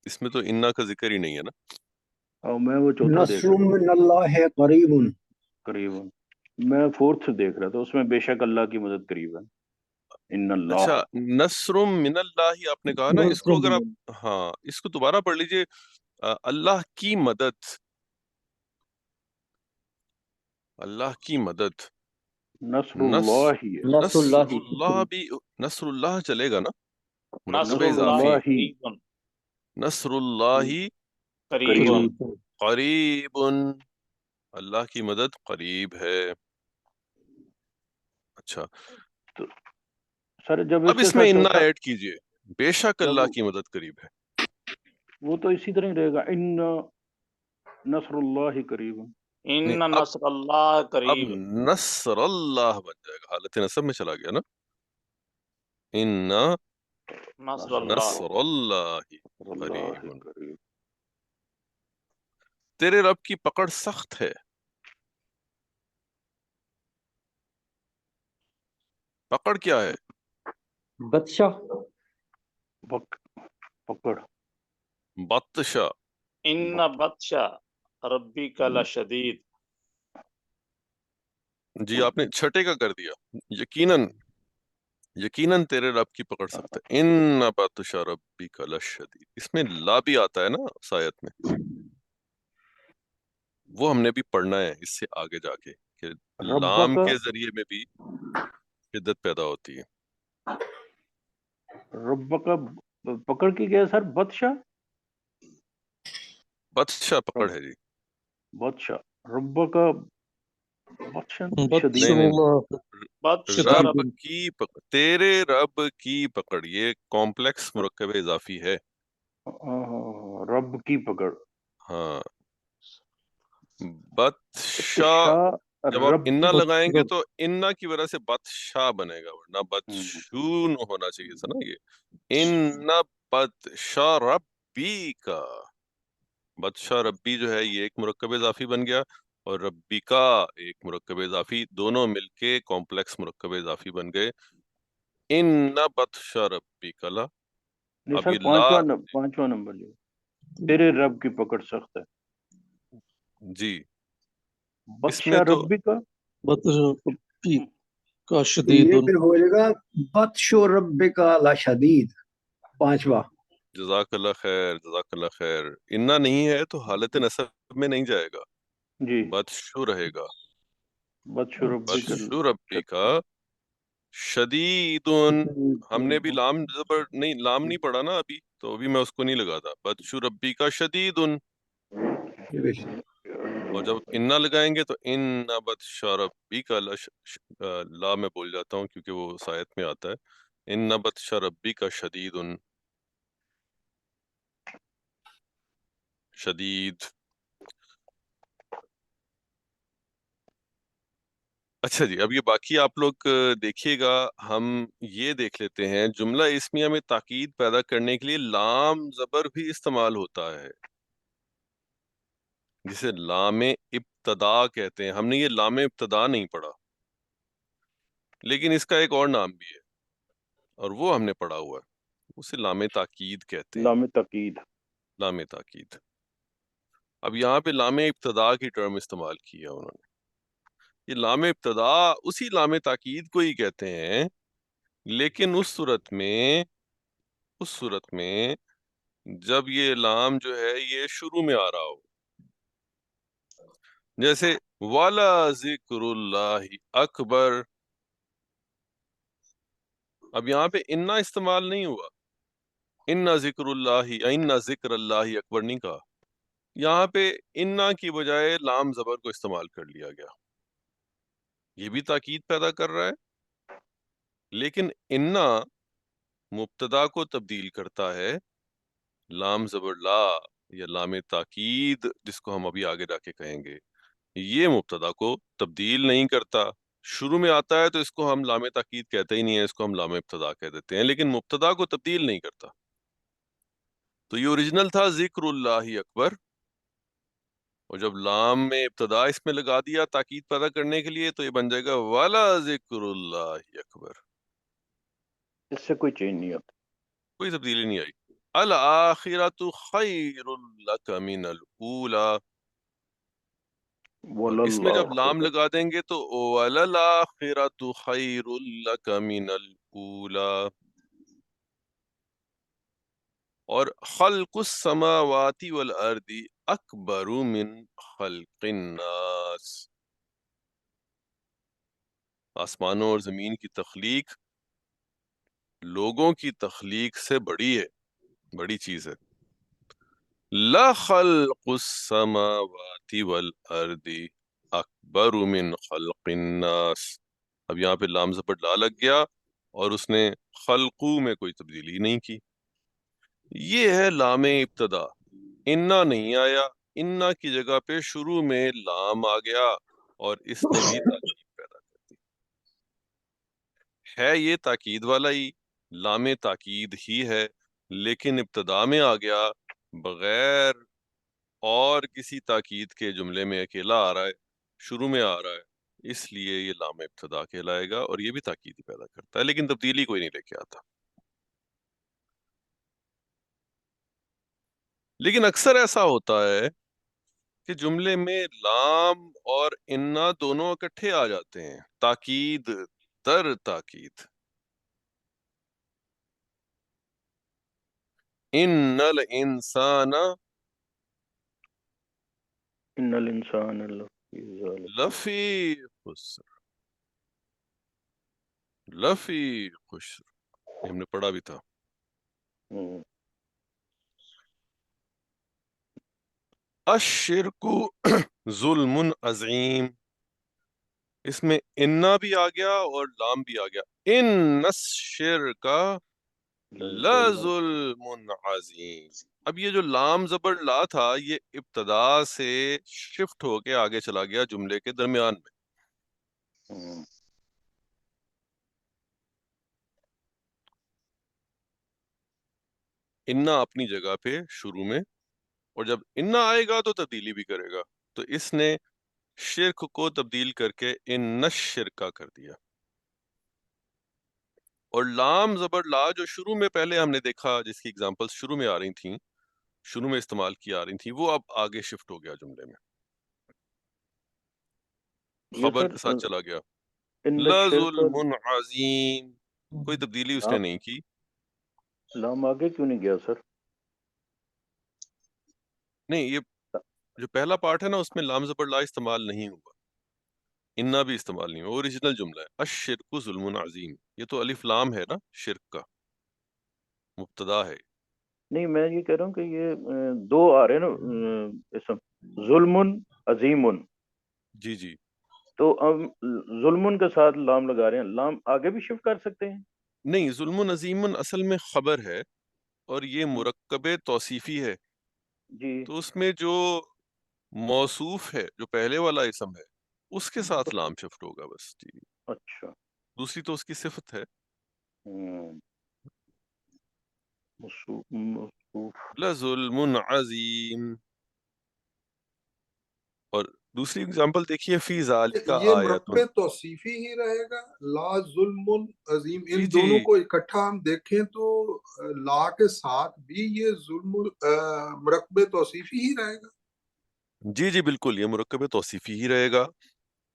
اس میں تو انا کا ذکر ہی نہیں ہے نا. اور میں وہ چوتھا دیکھ نصر رہا ہوں من اللہ قریب. قریب. میں فورتھ دیکھ رہا تھا، اس میں بے شک اللہ کی مدد قریب ہے، ان اللہ۔ اچھا، نصر من اللہ آپ نے کہا نا، اس کو اگر آپ ہاں اس کو دوبارہ پڑھ لیجئے، اللہ کی مدد، اللہ کی مدد، نصر نصر اللہ ہی ہے، نصر اللہ نصر اللہ بھی، نصر اللہ چلے گا نا، مرکب نصر نصر اضافی، اللہ ہی قریب نصر اللہ قریب قریب۔ قریب، اللہ کی مدد قریب ہے۔ اچھا، تو سر جب اب اس کے اس میں ساتھ انا چوتھا، ایڈ کیجئے، بے شک جب اللہ کی مدد قریب ہے، وہ تو اسی طرح ہی رہے گا، ان نصر اللہ قریب۔ ان نہیں نصر اللہ اب قریب، نصر اللہ بن جائے گا، حالت نصب میں چلا گیا نا، ان نصر نصر اللہ نصر اللہ اللہ قریب، قریب۔ تیرے رب کی پکڑ سخت ہے، پکڑ کیا ہے؟ بادشاہ پکڑ، بطشا، ان بطشا ربی کا لشدید، جی آپ نے چھٹے کا کر دیا، یقیناً یقیناً تیرے رب کی پکڑ سخت ہے، ان بطش ربک لشدید، اس میں لا بھی آتا ہے نا اس آیت میں، وہ ہم نے بھی پڑھنا ہے اس سے آگے جا کے، کہ ربا لام کا کے ذریعے میں بھی شدت پیدا ہوتی ہے۔ ربا کا پکڑ کی گیا سر، بادشاہ، بطشا پکڑ ہے جی، بادشاہ ربا کا بادشاہ بطش نہیں شدید، نہیں، اللہ بطشا رب رب کی پکڑ، تیرے رب کی پکڑ، یہ کمپلیکس مرکب اضافی ہے، رب کی پکڑ، ہاں، بطشا، بادشاہ جب آپ رب انا کی، لگائیں گے تو انا کی وجہ سے بطشا بنے گا، ورنہ بدشون ہونا چاہیے تھا نا یہ، ان بطشا ربی کا، بطشا ربی جو ہے یہ ایک مرکب اضافی بن گیا، اور ربی کا ایک مرکب اضافی، دونوں مل کے کمپلیکس مرکب اضافی بن گئے، ان بطشا ربی کا لا، نہیں اب سر یہ لا، پانچواں نمبر جو تیرے رب کی پکڑ سخت ہے، جی اس میں بادشاہ تو ربی کا، بطش ربی کا تو شدید، یہ پھر ہو جائے گا بطش ربک لشدید، پانچواں۔ جزاک اللہ خیر، جزاک اللہ خیر، انا نہیں ہے تو حالت نصب میں نہیں جائے گا، جی بدشو رہے گا، بادشاہ ربی کا بدشو ربی کا شدید، ہم نے بھی لام زبر نہیں، لام نہیں پڑھا نا ابھی، تو ابھی میں اس کو نہیں لگاتا، بدشو ربی کا شدید، اور جب انا لگائیں گے تو ان بطش ربی کا لا میں بول جاتا ہوں کیونکہ وہ اس آیت میں آتا ہے، ان بطش ربی کا شدید، شدید۔ اچھا جی، اب یہ باقی آپ لوگ دیکھیے گا، ہم یہ دیکھ لیتے ہیں، جملہ اسمیہ میں تاکید پیدا کرنے کے لیے لام زبر بھی استعمال ہوتا ہے، جسے لام ابتدا کہتے ہیں، ہم نے یہ لام ابتدا نہیں پڑھا، لیکن اس کا ایک اور نام بھی ہے، اور وہ ہم نے پڑھا ہوا ہے، اسے لام تاکید کہتے ہیں، لام تاکید، لام تاکید۔ اب یہاں پہ لام ابتدا کی ٹرم استعمال کی ہے انہوں نے، یہ لام ابتدا اسی لام تاکید کو ہی کہتے ہیں، لیکن اس صورت میں جب یہ لام جو ہے یہ شروع میں آ رہا ہو، جیسے والا ذکر اللہ اکبر، اب یہاں پہ انا استعمال نہیں ہوا، انا ذکر اللہ، انا ذکر اللہ اکبر نہیں کہا، یہاں پہ انا کی بجائے لام زبر کو استعمال کر لیا گیا، یہ بھی تاکید پیدا کر رہا ہے، لیکن انا مبتدا کو تبدیل کرتا ہے، لام زبر لا یا لام تاکید جس کو ہم ابھی آگے جا کے کہیں گے، یہ مبتدا کو تبدیل نہیں کرتا، شروع میں آتا ہے تو اس کو ہم لام تاکید کہتے ہی نہیں ہے، اس کو ہم لام ابتدا کہہ دیتے ہیں، لیکن مبتدا کو تبدیل نہیں کرتا، تو یہ اوریجنل تھا ذکر اللہ اکبر، اور جب لام میں ابتدا اس میں لگا دیا تاکید پیدا کرنے کے لیے، تو یہ بن جائے گا والا ذکر اللہ اکبر، اس سے کوئی چینج نہیں ہوتا۔ کوئی تبدیلی نہیں آئی۔ الآخرۃ خیر لک من الاولی، اور اس میں جب لام وَلَلْآخِرَةُ لگا دیں گے تو وَلَلْآخِرَةُ خَيْرٌ لَكَ مِنَ الْأُولَى، اور خلق السماوات والارض اکبر من خلق الناس، آسمانوں اور زمین کی تخلیق لوگوں کی تخلیق سے بڑی ہے، بڑی چیز ہے۔ لَخَلْقُ السَّمَاوَاتِ وَالْأَرْضِ أَكْبَرُ مِنْ خَلْقِ النَّاسِ، اب یہاں پہ لام زبر لا لگ گیا اور اس نے خلقو میں کوئی تبدیلی نہیں کی۔ یہ ہے لام ابتدا، انا نہیں آیا، انا کی جگہ پہ شروع میں لام آ گیا اور اس نے بھی تاکید پیدا کر دی۔ ہے یہ تاکید والا ہی، لام تاکید ہی ہے، لیکن ابتدا میں آ گیا بغیر اور کسی تاکید کے جملے میں اکیلا آ رہا ہے، شروع میں آ رہا ہے، اس لیے یہ لام ابتدا کہلائے گا اور یہ بھی تاکید ہی پیدا کرتا ہے، لیکن تبدیلی کوئی نہیں لے کے آتا۔ لیکن اکثر ایسا ہوتا ہے کہ جملے میں لام اور انا دونوں اکٹھے آ جاتے ہیں، تاکید در تاکید۔ ان الانسان إِنَّ الْإِنسَانَ لَفِي ذَلِكَ لفی خسر، لفی خسر، یہ ہم نے پڑھا بھی تھا۔ ہم، الشرک ظلم عظیم، اس میں انا بھی آ گیا اور لام بھی آ گیا، ان الشرک لظلم عظیم۔ اب یہ جو لام زبر لا تھا یہ ابتدا سے شفٹ ہو کے آگے چلا گیا جملے کے درمیان میں۔ ہم، انا اپنی جگہ پہ شروع میں، اور جب انا آئے گا تو تبدیلی بھی کرے گا، تو اس نے شرک کو تبدیل کر کے ان الشرکا کر دیا۔ اور لام زبر لا جو شروع میں پہلے ہم نے دیکھا، جس کی اگزامپلس شروع میں آ رہی تھیں، شروع میں استعمال کی آ رہی تھیں، وہ اب آگے شفٹ ہو گیا جملے میں، یہ خبر سر کے ساتھ چلا گیا۔ ان الشرک لظلم عظیم، کوئی تبدیلی اس نے نہیں کی۔ لام آگے کیوں نہیں گیا سر؟ نہیں، یہ جو پہلا پارٹ ہے نا اس میں لام زبر لا استعمال نہیں ہوا، انا بھی استعمال نہیں ہوا، اوریجنل جملہ ہے الشرک ظلم عظیم، یہ تو الف لام ہے نا، شرک کا مبتدا ہے۔ نہیں، میں یہ کہہ رہا ہوں کہ یہ دو آ رہے ہیں نا اسم، ظلم عظیم، جی جی، تو ہم ظلم کے ساتھ لام لگا رہے ہیں، لام آگے بھی شفٹ کر سکتے ہیں؟ نہیں، ظلم عظیم اصل میں خبر ہے اور یہ مرکب توصیفی ہے، جی، تو اس میں جو موصوف ہے، جو پہلے والا اسم ہے، اس کے ساتھ لام شفٹ ہوگا بس، جی، اچھا، دوسری تو اس کی صفت ہے۔ ہم، موصوف، لظلم عظیم، اور دوسری اگزامپل دیکھیے فی ذالک یہ آیۃ، مرکب توصیفی ہی رہے گا، لا ظلم عظیم، جی ان جی دونوں کو اکٹھا ہم دیکھیں تو لا کے ساتھ بھی یہ ظلم مرکب توصیفی ہی رہے گا۔ جی جی بالکل، یہ مرکب توصیفی ہی رہے گا۔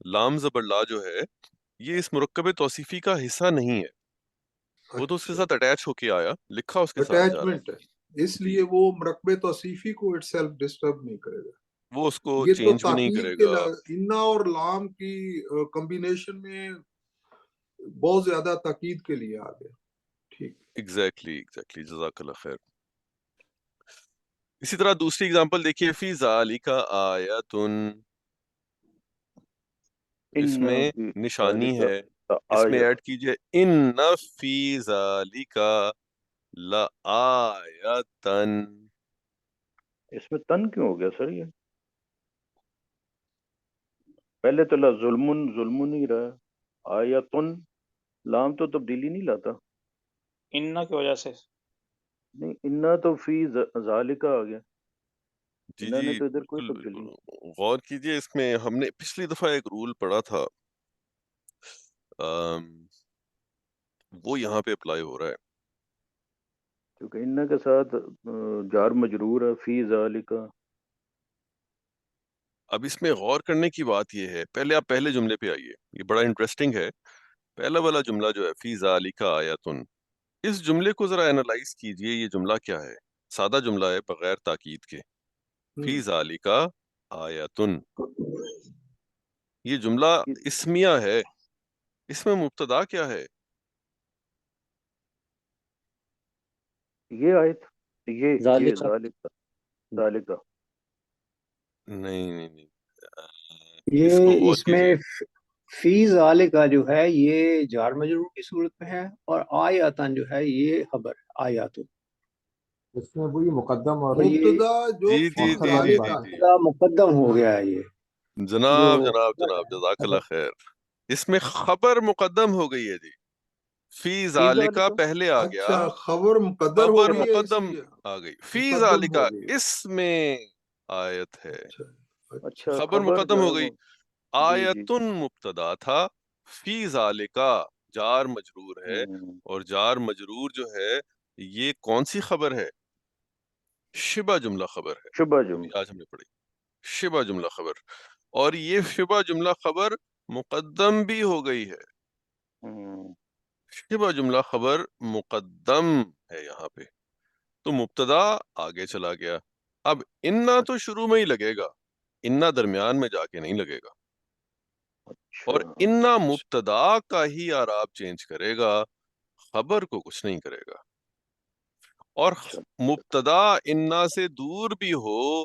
لام زبر لا جو ہے یہ اس مرکب توصیفی کا حصہ نہیں ہے، وہ تو اس کے اچھا، ساتھ اٹیچ ہو کے آیا، لکھا اس کے ساتھ جا رہا اٹیچمنٹ ہے، اس ہے، جی، لیے وہ مرکب توصیفی کو اٹ سیلف ڈسٹرب نہیں کرے گا۔ وہ اس کو یہ تو چینج بھی نہیں تاکید کرے کے گا۔ انا اور لام کی کمبینیشن میں بہت زیادہ تاکید کے لیے آ گیا۔ ٹھیک، ایگزیکٹلی جزاک اللہ خیر۔ اسی طرح دوسری اگزامپل دیکھیے فی ذالک آیۃ، اس ان میں فی نشانی ذالک ہے، اس میں آیۃ، ایڈ کیجئے ان فی ذالک لآیۃ، اس میں تن کیوں ہو گیا سر؟ یہ پہلے تو لا ظلم نہیں رہا، آیتن، لام تو تبدیلی نہیں لاتا، انا کی وجہ سے نہیں انا تو فی ذالک آ گیا، جی انہوں جی نے تو ادھر کوئی بالکل تبدیلی نہیں۔ بالکل، غور کیجئے، اس میں ہم نے پچھلی دفعہ ایک رول پڑھا تھا، آم، وہ یہاں پہ اپلائی ہو رہا ہے۔ کیونکہ ان کے ساتھ جار مجرور ہے، فی ذالک، اب اس میں غور کرنے کی بات یہ ہے، پہلے آپ پہلے جملے پہ آئیے، یہ بڑا انٹرسٹنگ ہے۔ پہلا والا جملہ جو ہے فی ذالک آیتن، اس جملے کو ذرا اینالائز کیجئے، یہ جملہ کیا ہے؟ سادہ جملہ ہے بغیر تاکید کے، فی ذالک آیتن، یہ جملہ اسمیہ ہے، اس میں مبتدا کیا ہے؟ یہ آیت، یہ ذالک ذالک نہیں نہیں نہیں، اس کو یہ غور اس میں کیجئے۔ فی ذالک کا جو ہے یہ جار مجرور کی صورت میں ہے، اور آیاتن جو ہے یہ خبر ہے، آیاتن، اس میں وہی مقدم اور اور یہ مبتدا جو جی فی جی مؤخر جی والی جی ذالک جی بات ہے۔ جی، مبتدا مقدم ہو گیا ہے، یہ جو جناب جناب خبر جناب، ہے، جزاک خبر اللہ خیر، اس میں خبر مقدم ہو گئی ہے جی، فی فی ذالکا ذالک، پہلے آ گیا، اچھا خبر مقدر ہو خبر گئی ہے، اس مقدم لیے آ گئی، فی مقدم ذالکا ہو گئی۔ اس میں آیت ہے، اچھا اچھا اچھا خبر خبر مقدم جو ہے ہو گئی، وہ، جی جی، آیتن مبتدا تھا، فی ذالکا جار مجرور ہے، ہوں، اور جار مجرور جو ہے یہ کون سی خبر ہے؟ شبہ جملہ خبر ہے، شبہ ابھی جملہ، آج ہم نے پڑھی شبہ جملہ خبر، اور یہ شبہ جملہ خبر مقدم بھی ہو گئی ہے، ہوں، شبہ جملہ خبر مقدم ہے یہاں پہ، تو مبتدا آگے چلا گیا، اب انا تو شروع میں ہی لگے گا، انا درمیان میں جا کے نہیں لگے گا، اور اچھا انا مبتدا کا ہی اعراب چینج کرے گا، خبر کو کچھ نہیں کرے گا، اور اچھا، مبتدا انا سے دور بھی ہو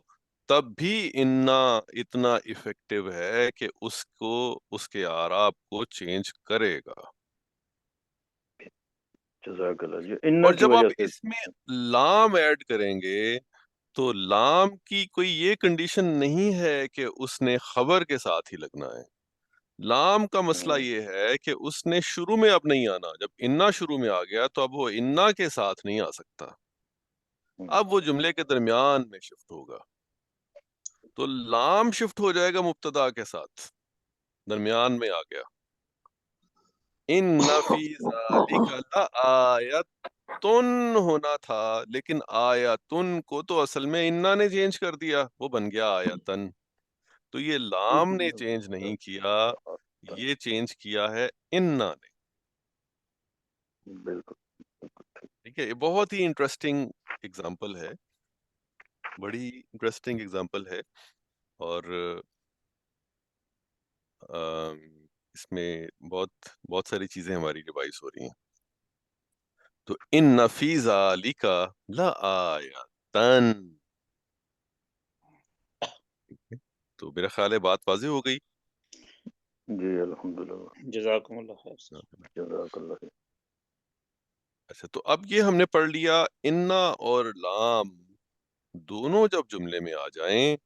تب بھی انا اتنا افیکٹو ہے کہ اس کو اس کے اعراب کو چینج کرے گا، جزاک اللہ جی، انا اور کی جب وجہ آپ سے، اس میں لام ایڈ کریں گے تو لام کی کوئی یہ کنڈیشن نہیں ہے کہ اس نے خبر کے ساتھ ہی لگنا ہے، لام کا مسئلہ ہوں، یہ ہے کہ اس نے شروع میں اب نہیں آنا، جب انا شروع میں آ گیا تو اب وہ انا کے ساتھ نہیں آ سکتا، ہوں، اب وہ جملے کے درمیان میں شفٹ ہوگا، تو لام شفٹ ہو جائے گا مبتدا کے ساتھ، درمیان میں آ گیا، ان فی ذالک لآیتن ہونا تھا، لیکن آیتن کو تو اصل میں انا نے چینج کر دیا، وہ بن گیا آیتن، تو یہ لام نے چینج نہیں کیا، یہ چینج کیا ہے انا نے، بالکل، ٹھیک ہے، یہ بہت ہی انٹرسٹنگ اگزامپل ہے، بڑی انٹرسٹنگ اگزامپل ہے، اور اس میں بہت بہت ساری چیزیں ہماری ریوائز ہو رہی ہیں، تو ان فی ذالک لآیتن، تو میرا خیال ہے بات واضح ہو گئی، جی الحمدللہ، جزاکم اللہ خیر سر۔ جزاک اللہ خیر۔ اچھا تو اب یہ ہم نے پڑھ لیا، انا اور لام دونوں جب جملے میں آ جائیں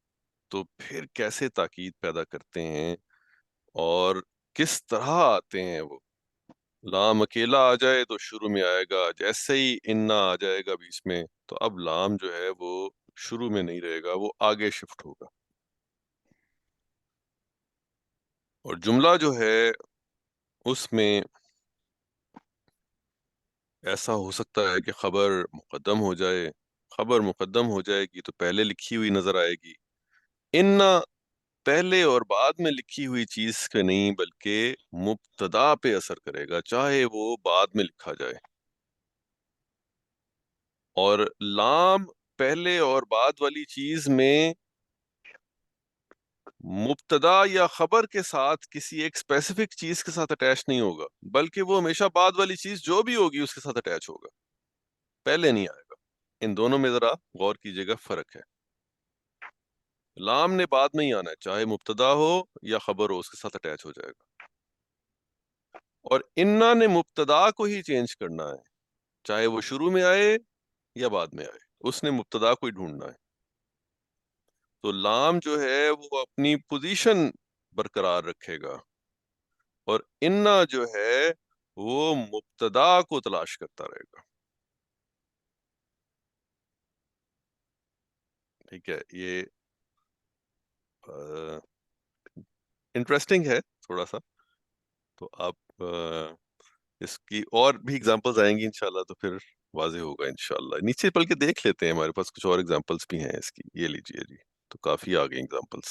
تو پھر کیسے تاکید پیدا کرتے ہیں اور کس طرح آتے ہیں وہ، لام اکیلا آ جائے تو شروع میں آئے گا، جیسے ہی انا آ جائے گا بیچ میں تو اب لام جو ہے وہ شروع میں نہیں رہے گا، وہ آگے شفٹ ہوگا، اور جملہ جو ہے اس میں ایسا ہو سکتا ہے کہ خبر مقدم ہو جائے، خبر مقدم ہو جائے گی تو پہلے لکھی ہوئی نظر آئے گی، انا پہلے اور بعد میں لکھی ہوئی چیز کے نہیں بلکہ مبتدا پہ اثر کرے گا، چاہے وہ بعد میں لکھا جائے، اور لام پہلے اور بعد والی چیز میں مبتدا یا خبر کے ساتھ کسی ایک اسپیسیفک چیز کے ساتھ اٹیچ نہیں ہوگا، بلکہ وہ ہمیشہ بعد والی چیز جو بھی ہوگی اس کے ساتھ اٹیچ ہوگا، پہلے نہیں آئے گا، ان دونوں میں ذرا غور کیجیے گا، فرق ہے، لام نے بعد میں ہی آنا ہے، چاہے مبتدا ہو یا خبر ہو اس کے ساتھ اٹیچ ہو جائے گا، اور انا نے مبتدا کو ہی چینج کرنا ہے، چاہے وہ شروع میں آئے یا بعد میں آئے، اس نے مبتدا کو ہی ڈھونڈنا ہے، تو لام جو ہے وہ اپنی پوزیشن برقرار رکھے گا، اور انا جو ہے وہ مبتدا کو تلاش کرتا رہے گا، ٹھیک ہے، یہ انٹرسٹنگ ہے تھوڑا سا، تو آپ اس کی اور بھی اگزامپلز آئیں گی انشاءاللہ تو پھر واضح ہوگا انشاءاللہ، نیچے بلکہ دیکھ لیتے ہیں، ہمارے پاس کچھ اور اگزامپلس بھی ہیں اس کی، یہ لیجئے جی، تو کافی آ گئی اگزامپلس،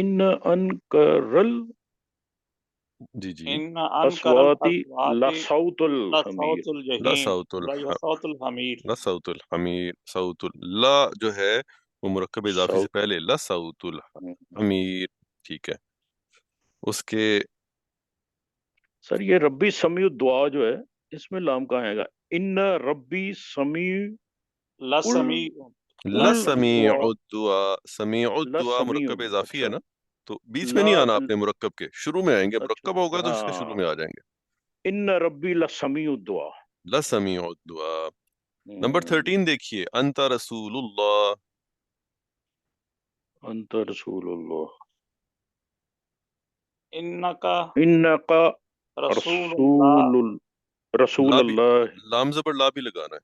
ان انکرل جی جی ان انکر اصواتی الاصوات لصوت الحمیر لصوت لا الجحیم صوت لصوت الحمیر لا صوت الحمیر صوت لا جو ہے وہ مرکب اضافی سے صوت پہلے لا صوت الحمیر، ٹھیک ہے. اس کے سر یہ ربی سمیع الدعا جو ہے اس میں لام کہاں آئے گا؟ ان ربی سمیع لسمیع لسمیع الدعاء، سمیع الدعاء لسمیع، مرکب اضافی ہے اچھا نا، تو بیچ میں لا نہیں آنا آپ نے مرکب کے، شروع میں آئیں گے، اچھا مرکب ہوگا تو اس کے شروع میں ہاں آ جائیں گے. ان ربی لسمیع الدعا. لسمیع الدعاء. نمبر 13 دیکھیے، انت رسول اللہ. انت رسول اللہ. انکا انکا رسول اللہ. رسول لا بھی، اللہ. لام زبر لا بھی لگانا ہے.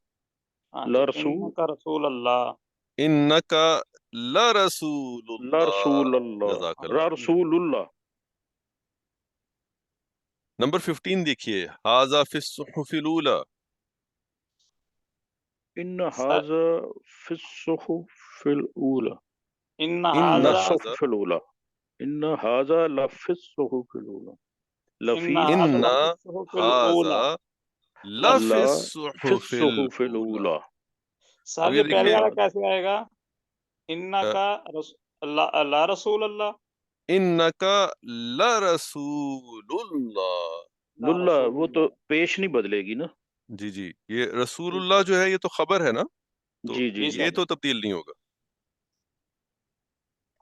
ہاں لا جی، رسول انکا رسول اللہ. انکا لرسول لا اللہ. رسول اللہ جزاک لا اللہ. رسول اللہ. نمبر 15 دیکھیے، ھذا فی الصحف الاولی. ان ھذا فی الصحف الاولى ان ان لا ھذا ھذا الصحف الاولى ان ھذا لفی الصحف الاولى ان لفی ھذا ان لفی الصحف ھذا الاولى. لفی لا فی الصحف الصحف الاولی. الاولى. اب صاحب یہ یہ پہلے دیکھیے، والا کیسے آئے گا؟ انکا لا رسول اللہ. انکا لرسول اللہ. لا للہ رسول وہ تو اللہ. پیش نہیں بدلے گی نا. جی جی، یہ رسول اللہ جو ہے یہ تو خبر ہے نا، تو جی جی جی جی یہ سر. تو تبدیل نہیں ہوگا.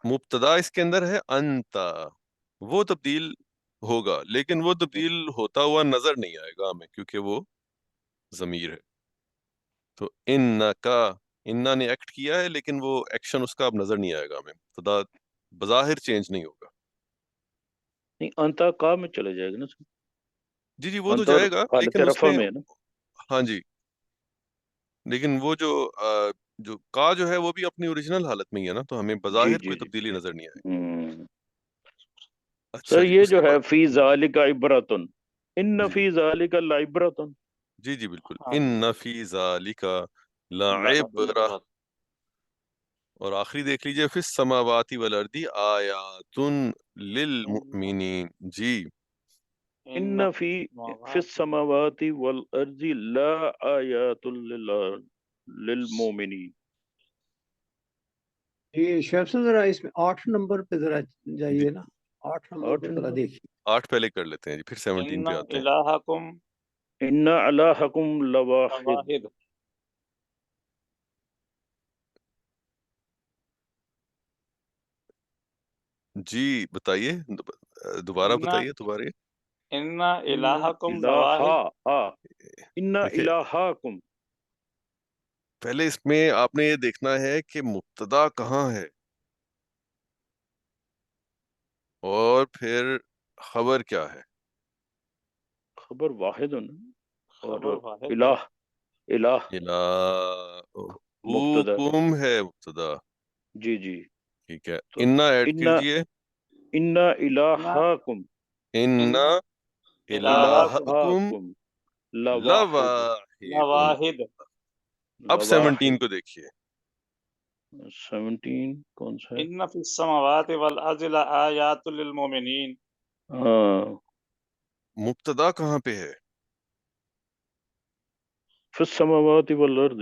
مبتدا اس کے اندر ہے انتا، وہ تبدیل ہوگا، لیکن وہ تبدیل ہوتا ہوا نظر نہیں آئے گا ہمیں کیونکہ وہ ضمیر ہے. تو انکا، انا نے ایکٹ کیا ہے لیکن وہ ایکشن اس کا اب نظر نہیں آئے گا ہمیں، مبتدا بظاہر چینج نہیں ہوگا. نہیں انتا کا میں چلے جائے گا نا سر. جی جی وہ تو انتا جائے گا حالت لیکن اس رفع میں، میں ہے نا. ہاں جی، لیکن وہ جو کا جو ہے وہ بھی اپنی اوریجنل حالت میں ہی ہے نا، تو ہمیں جی بظاہر جی کوئی جی تبدیلی نظر نہیں آئے. ہوں. اچھا سر جی، یہ اس جو کے ہے بعد فی ذالک عبرتن، ان جی جی فی ذالک لعبرتن. جی جی بالکل، ہاں جی. ان فی ذالک لعبرہ. لعبرۃ. اور آخری دیکھ لیجئے، فی السماوات والارض آیات ان للمؤمنین. جی ان ان فی فی السماوات والارض لا آیات للمؤمنین. یہ شیخ سے ذرا اس میں 8 نمبر پہ ذرا جی، جائیے نا، 8 نمبر 8 پہ ذرا نمبر دیکھیے. 8 پہلے کر لیتے ہیں جی، پھر 17 ان پہ آتے ہیں. الہکم ان الہکم لواحد. واحد. جی بتائیے، دوبارہ ان بتائیے دوبارہ. ان ان الہکم الہا لواحد. ان دیکھیں، الہکم. پہلے اس میں آپ نے یہ دیکھنا ہے کہ مبتدا کہاں ہے اور پھر خبر کیا ہے. خبر واحد اور خبر واحد ہے. الہ الہ مبتدا. الہکم ہے مبتدا، جی جی. ٹھیک ہے. تو انا ایڈ ان کیجئے، ان ان الہکم ان ان الہکم الہکم الہکم لواحد. لواحد. لواحد. اب 17 کو دیکھیے، 17 کون سا ہے؟ ان فی السماوات والارض لآیات للمؤمنین. ہاں مبتدا کہاں پہ ہے؟ فی السماوات والارض.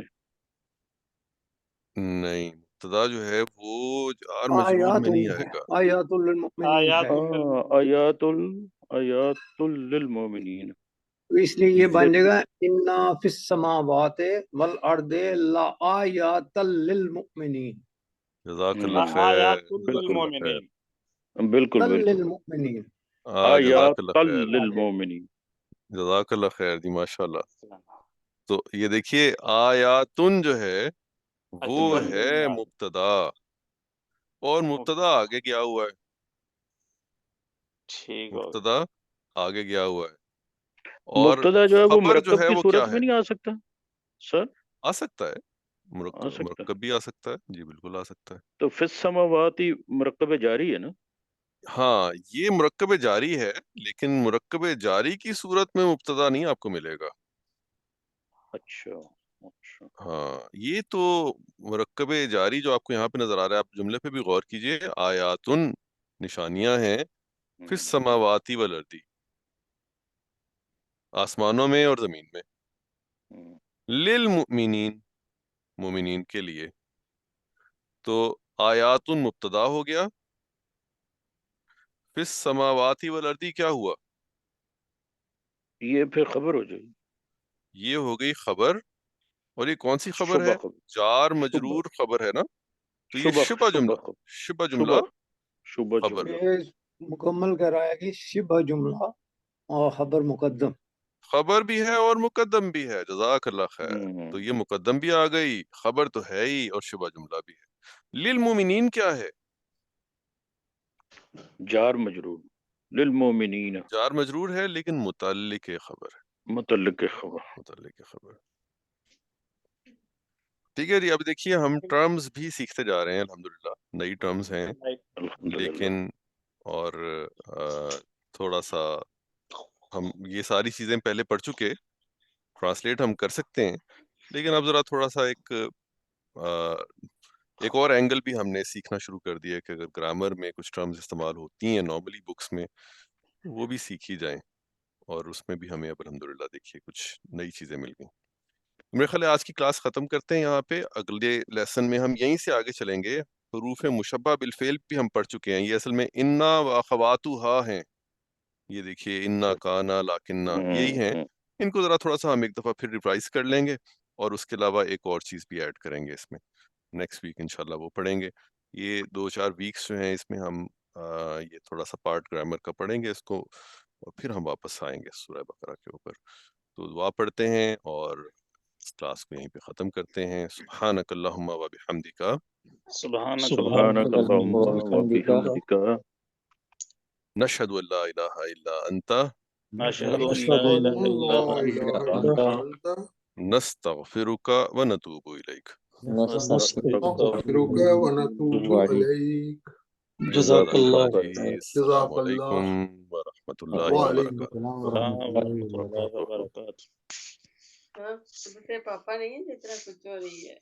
نہیں، مبتدا جو ہے وہ جار مجرور آیات میں نہیں ہے، آئے گا. آیات للمؤمنین آیات ہے، للمؤمنین. آیات للمؤمنین. تو اس لیے جی یہ جی بن جائے گا انا فی السماوات والارض لآیات للمؤمنین. جزاک اللہ خیر، آیات جزاک اللہ خیر. للمؤمنین. بالکل بالکل. للمؤمنین. جزاک اللہ آیات خیر، للمؤمنین. جزاک اللہ خیر جی، ماشاء اللہ. تو یہ دیکھیے، آیاتن جو ہے اچھا وہ ضمیر ہے میں آ مبتدا، اور مبتدا آگے گیا ہوا ہے، ٹھیک ہو گیا. مبتدا آگے گیا ہوا ہے. اور مبتدا جو ہے وہ خبر جو مرکب ہے کی وہ کیا صورت ہے؟ میں نہیں آ سکتا سر. آ سکتا ہے، آ سکتا. مرکب بھی آ سکتا ہے، جی بالکل آ سکتا ہے. تو فی السماوات مرکب جاری ہے نا. ہاں یہ مرکب جاری ہے، لیکن مرکب جاری کی صورت میں مبتدا نہیں آپ کو ملے گا. اچھا اچھا. ہاں یہ تو مرکب جاری جو آپ کو یہاں پہ نظر آ رہا ہے، آپ جملے پہ بھی غور کیجئے، آیاتن نشانیاں ہیں فی السماواتی والارض، آسمانوں میں اور زمین میں، للمؤمنین، مومنین کے لیے. تو آیات مبتدا ہو گیا، فی السماواتی والارض کیا ہوا؟ یہ پھر خبر ہو جائے گی، یہ ہو گئی خبر. اور یہ کون سی خبر ہے؟ شبہ خبر، جار شبہ مجرور خبر ہے نا، تو یہ شبہ شبہ جملہ، خبر، شبہ جملہ شبہ خبر. جملہ. یہ مکمل کر رہا ہے کہ شبہ جملہ اور خبر مقدم. خبر بھی ہے اور مقدم بھی ہے، جزاک اللہ خیر. تو یہ مقدم بھی آ گئی، خبر تو ہے ہی، اور شبہ جملہ بھی ہے. للمومنین کیا ہے؟ جار مجرور، للمومنین جار مجرور ہے لیکن متعلق خبر ہے، متعلق خبر. متعلق خبر. ٹھیک ہے جی. اب دیکھیے ہم ٹرمز بھی سیکھتے جا رہے ہیں، الحمدللہ نئی ٹرمز ہیں، الحمدللہ. لیکن اور تھوڑا سا ہم یہ ساری چیزیں پہلے پڑھ چکے، ٹرانسلیٹ ہم کر سکتے ہیں، لیکن اب ذرا تھوڑا سا ایک اور اینگل بھی ہم نے سیکھنا شروع کر دیا کہ اگر گرامر میں کچھ ٹرمز استعمال ہوتی ہیں نارملی بکس میں، وہ بھی سیکھی جائیں، اور اس میں بھی ہمیں اب الحمدللہ دیکھیے کچھ نئی چیزیں مل گئیں. میرے خیال ہے آج کی کلاس ختم کرتے ہیں یہاں پہ. اگلے لیسن میں ہم یہیں سے آگے چلیں گے. حروف مشبہ بالفعل بھی ہم پڑھ چکے ہیں، یہ اصل میں انا و اخواتھا ہیں. یہ دیکھیے انا، کانا، لاکنہ، یہی ہیں. ان کو ذرا تھوڑا سا ہم ایک دفعہ پھر ریوائز کر لیں گے، اور اس کے علاوہ ایک اور چیز بھی ایڈ کریں گے اس میں. نیکسٹ ویک انشاءاللہ وہ پڑھیں گے. یہ 2-4 ویکس جو ہیں اس میں ہم یہ تھوڑا سا پارٹ گرامر کا پڑھیں گے اس کو، اور پھر ہم واپس آئیں گے سورہ بقرہ کے اوپر. تو دعا پڑھتے ہیں اور اس کلاس کو یہیں پہ ختم کرتے ہیں. سبحانک اللہم و بحمدک، سبحانک سبحانک اللہم و وبحمدک بحمدک، نشہد ان لا الہ الا انت، اشہد ان نشهد لا أن الہ لا الا إله انت إلا أنت نستغفرک ونتوب الیک. نستغفرك ونتوب إليك. جزاک اللہ جی خیر. السلام جزاك الله. علیکم ورحمۃ اللہ وعليكم وبرکاتہ. السلام السلام ورحمۃ اللہ ورحمۃ اللہ وبرکاتہ. وبرکاتہ. ہاں، پاپا نہیں ہے جس طرح کچھ ہو رہی ہے.